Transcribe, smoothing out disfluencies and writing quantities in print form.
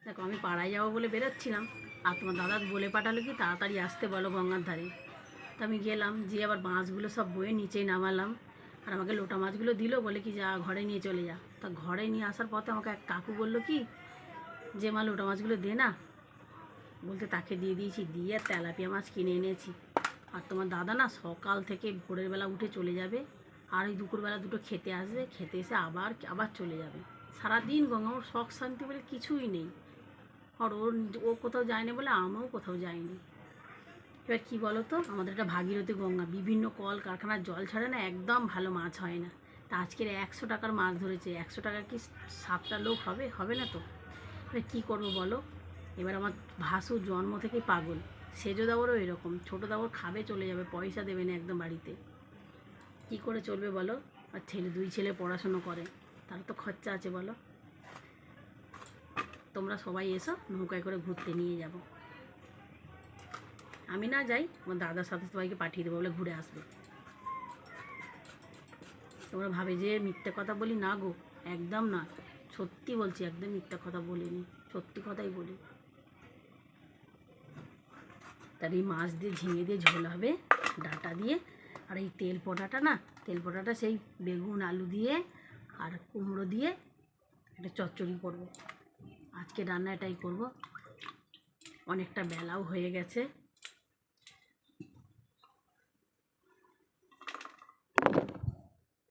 দেখো আমি পাড়ায় যাবো বলে বেরোচ্ছিলাম, আর তোমার দাদা বলে পাঠালো কি তাড়াতাড়ি আসতে বলো গঙ্গার ধারে। তো আমি গেলাম, যে আবার মাছগুলো সব বয়ে নিচেই নামালাম, আর আমাকে লোটা মাছগুলো দিল, বলে কি যা ঘরে নিয়ে চলে যা। তা ঘরে নিয়ে আসার পথে আমাকে এক কাকু বললো কি যে মা লোটা মাছগুলো দে না, বলতে তাকে দিয়ে দিয়েছি, দিয়ে তেলাপিয়া মাছ কিনে এনেছি। আর তোমার দাদা না সকাল থেকে ভোরের বেলা উঠে চলে যাবে, আর ওই দুপুরবেলা দুটো খেতে আসবে, খেতে এসে আবার আবার চলে যাবে। সারাদিন গঙ্গা, ওর শখ শান্তি বলে কিছুই নেই। আর ও কোথাও যায়নি বলে আমিও কোথাও যাইনি। এবার কী বলো তো, আমাদের একটা ভাগীরথী গঙ্গা, বিভিন্ন কল কারখানার জল ছাড়ে না, একদম ভালো মাছ হয় না। তা আজকের 100 টাকার মাছ ধরেছে, 100 টাকা কি 7টা লোক হবে? হবে না তো। এবার কী করবো বলো। এবার আমার ভাসুর জন্ম থেকেই পাগল, সেজো দাবরও এরকম, ছোটো দাবর খাবে চলে যাবে, পয়সা দেবে না একদম বাড়িতে। কী করে চলবে বলো। আর দুই ছেলে পড়াশুনো করে, তার তো খরচা আছে বলো। তোমরা সবাই এসো, নৌকায় করে ঘুরতে নিয়ে যাব। আমি না যাই, আমার দাদার সাথে সবাইকে পাঠিয়ে দেবো, বলে ঘুরে আসবে। তোমরা ভাবে যে মিথ্যে কথা বলি, না গো, একদম না, সত্যি বলছি, একদম মিথ্যে কথা বলিনি, সত্যি কথাই বলি। তার এই মাছ দিয়ে ঝিঙে দিয়ে ঝোল হবে, ডাঁটা দিয়ে। আর এই তেল পোড়াটা না, তেল পোড়াটা সেই বেগুন আলু দিয়ে আর কুমড়ো দিয়ে একটা চচ্চড়ি করব। আজকে রান্না এটাই করব। অনেকটা বেলাও হয়ে গেছে।